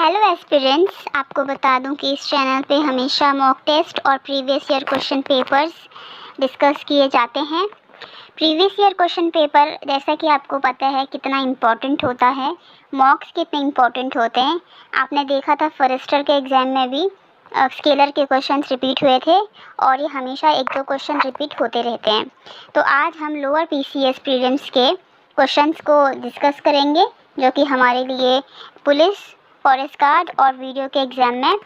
Hello aspirants, आपको बता दूं कि इस चैनल पे हमेशा मॉक टेस्ट और previous year question papers discuss किए जाते हैं। प्रीवियस ईयर क्वेश्चन पेपर जैसा कि आपको पता है कितना इम्पोर्टेंट होता है, मॉक्स कितने इम्पोर्टेंट होते हैं। आपने देखा था फॉरेस्टर के एग्ज़ाम में भी स्केलर के क्वेश्चंस रिपीट हुए थे और ये हमेशा एक दो क्वेश्चन रिपीट होते रहते हैं। तो आज हम लोअर पीसीएस प्रीलिम्स के क्वेश्चंस को डिस्कस करेंगे जो कि हमारे लिए पुलिस, फॉरेस्ट गार्ड और वीडियो के एग्ज़ाम में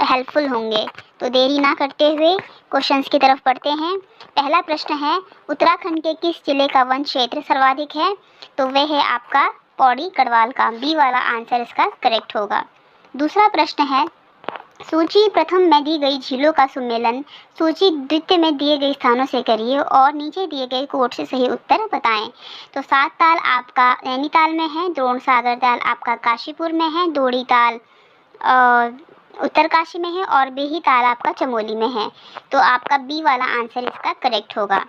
हेल्पफुल होंगे। तो देरी ना करते हुए क्वेश्चंस की तरफ बढ़ते हैं। पहला प्रश्न है, उत्तराखंड के किस जिले का वन क्षेत्र सर्वाधिक है? तो वह है आपका पौड़ी गढ़वाल का। बी वाला आंसर इसका करेक्ट होगा। दूसरा प्रश्न है, सूची प्रथम में दी गई झीलों का सुमेलन सूची द्वितीय में दिए गए स्थानों से करिए और नीचे दिए गए कोड से सही उत्तर बताएं। तो सात ताल आपका नैनीताल में है, द्रोण सागर ताल आपका काशीपुर में है, दोड़ी ताल उत्तरकाशी में है और बेही ताल आपका चमोली में है। तो आपका बी वाला आंसर इसका करेक्ट होगा।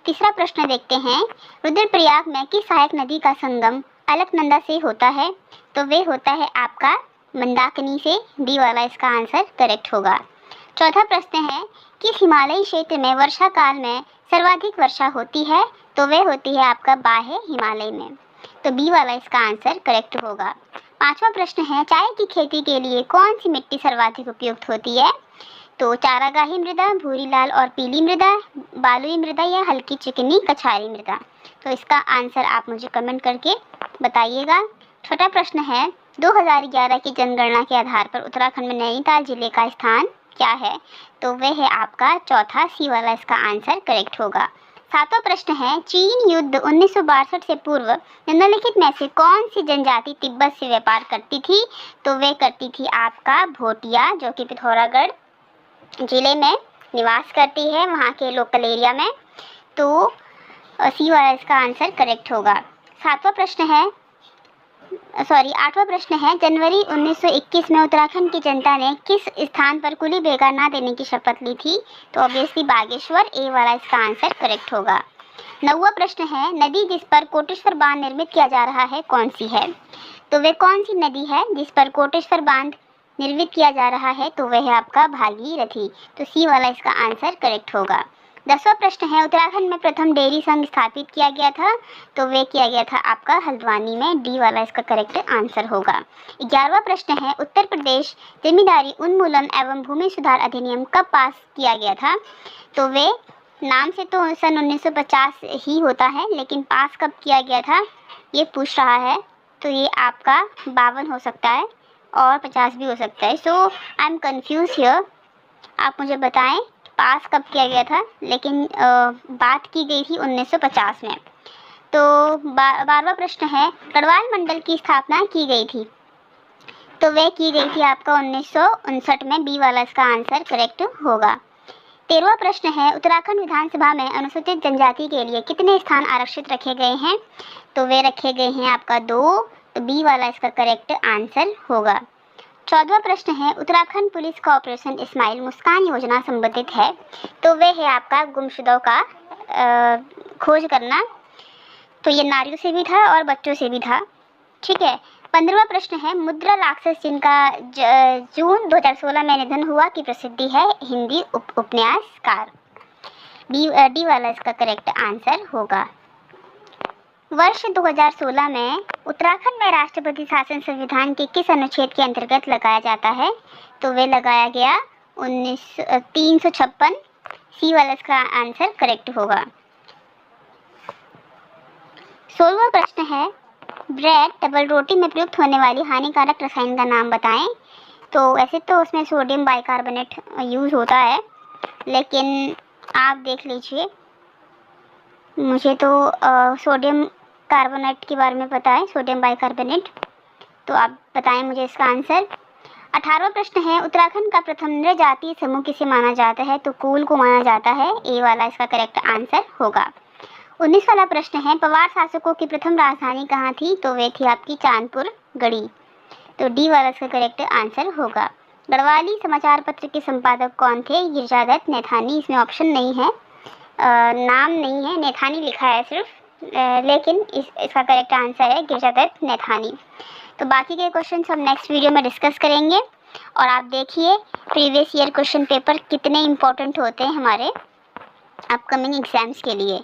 तीसरा प्रश्न देखते हैं, रुद्रप्रयाग में किस सहायक नदी का संगम अलकनंदा से होता है? तो वे होता है आपका मंदाकिनी से। डी वाला इसका आंसर करेक्ट होगा। चौथा प्रश्न है, किस हिमालयी क्षेत्र में वर्षा काल में सर्वाधिक वर्षा होती है? तो वह होती है आपका बाह्य हिमालय में। तो बी वाला इसका आंसर करेक्ट होगा। पांचवा प्रश्न है, चाय की खेती के लिए कौन सी मिट्टी सर्वाधिक उपयुक्त होती है? तो चारागाही मृदा, भूरी लाल और पीली मृदा, बालुई मृदा या हल्की चिकनी कछारी मृदा। तो इसका आंसर आप मुझे कमेंट करके बताइएगा। छठा प्रश्न है, 2011 की जनगणना के आधार पर उत्तराखंड में नैनीताल जिले का स्थान क्या है? तो वह है आपका चौथा। सी वाला इसका आंसर करेक्ट होगा। सातवां प्रश्न है, चीन युद्ध 1962 से पूर्व निम्नलिखित में से कौन सी जनजाति तिब्बत से व्यापार करती थी? तो वे करती थी आपका भोटिया, जो कि पिथौरागढ़ जिले में निवास करती है, वहाँ के लोकल एरिया में। तो सी वाला इसका आंसर करेक्ट होगा। आठवां प्रश्न है, जनवरी 1921 में उत्तराखंड की जनता ने किस स्थान पर कुली बेगा ना देने की शपथ ली थी? तो ऑब्वियसली बागेश्वर। ए वाला इसका आंसर करेक्ट होगा। नौवां प्रश्न है, नदी जिस पर कोटेश्वर बांध निर्मित किया जा रहा है कौन सी है? तो वे कौन सी नदी है जिस पर कोटेश्वर बांध निर्मित किया जा रहा है? तो वह है आपका भागीरथी। तो सी वाला इसका आंसर करेक्ट होगा। 10वां प्रश्न है, उत्तराखंड में प्रथम डेयरी संघ स्थापित किया गया था? तो वे किया गया था आपका हल्द्वानी में। डी वाला इसका करेक्ट आंसर होगा। 11वां प्रश्न है, उत्तर प्रदेश जमींदारी उन्मूलन एवं भूमि सुधार अधिनियम कब पास किया गया था? तो वे नाम से तो सन 1950 ही होता है, लेकिन पास कब किया गया था ये पूछ रहा है। तो ये आपका 52 हो सकता है और 50 भी हो सकता है। सो आई एम कन्फ्यूज हियर, आप मुझे बताएं पास कब किया गया था, लेकिन बात की गई थी 1950 में। तो 12वां प्रश्न है, गढ़वाल मंडल की स्थापना की गई थी? तो वह की गई थी आपका 1959 में। बी वाला इसका आंसर करेक्ट होगा। 13वां प्रश्न है, उत्तराखंड विधानसभा में अनुसूचित जनजाति के लिए कितने स्थान आरक्षित रखे गए हैं? तो वे रखे गए हैं आपका 2। तो बी वाला इसका करेक्ट आंसर होगा। 14वां प्रश्न है, उत्तराखंड पुलिस का ऑपरेशन इस्माइल मुस्कान योजना संबंधित है? तो वह है आपका गुमशुदों का खोज करना। तो ये नारियों से भी था और बच्चों से भी था। ठीक है। 15वां प्रश्न है, मुद्रा राक्षस जिनका जून 2016 में निधन हुआ की प्रसिद्धि है? हिंदी उपन्यासकार। डी वाला इसका करेक्ट आंसर होगा। वर्ष 2016 में उत्तराखंड में राष्ट्रपति शासन संविधान के किस अनुच्छेद के अंतर्गत लगाया जाता है? तो वे लगाया गया 356। सी वाला इसका आंसर करेक्ट होगा। 16वां प्रश्न है, ब्रेड डबल रोटी में प्रयुक्त होने वाली हानिकारक रसायन का नाम बताएं। तो वैसे तो उसमें सोडियम बाइकार्बोनेट यूज़ होता है, लेकिन आप देख लीजिए, मुझे तो सोडियम कार्बोनेट के बारे में पता है, सोडियम बाइकार्बोनेट। तो आप बताएं मुझे इसका आंसर। 18वां प्रश्न है, उत्तराखंड का प्रथम नृजातीय समूह किसे माना जाता है? तो कूल को माना जाता है। ए वाला इसका करेक्ट आंसर होगा। 19 वाला प्रश्न है, पवार शासकों की प्रथम राजधानी कहाँ थी? तो वे थी आपकी चांदपुर गढ़ी। तो डी वाला इसका करेक्ट आंसर होगा। गढ़वाली समाचार पत्र के संपादक कौन थे? गिरिजादत्त नैथानी। इसमें ऑप्शन नहीं है, नाम नहीं है, नैथानी लिखा है सिर्फ, लेकिन इसका करेक्ट आंसर है गिरिजादत्त नैथानी। तो बाकी के क्वेश्चन हम नेक्स्ट वीडियो में डिस्कस करेंगे। और आप देखिए प्रीवियस ईयर क्वेश्चन पेपर कितने इम्पोर्टेंट होते हैं हमारे अपकमिंग एग्ज़ाम्स के लिए।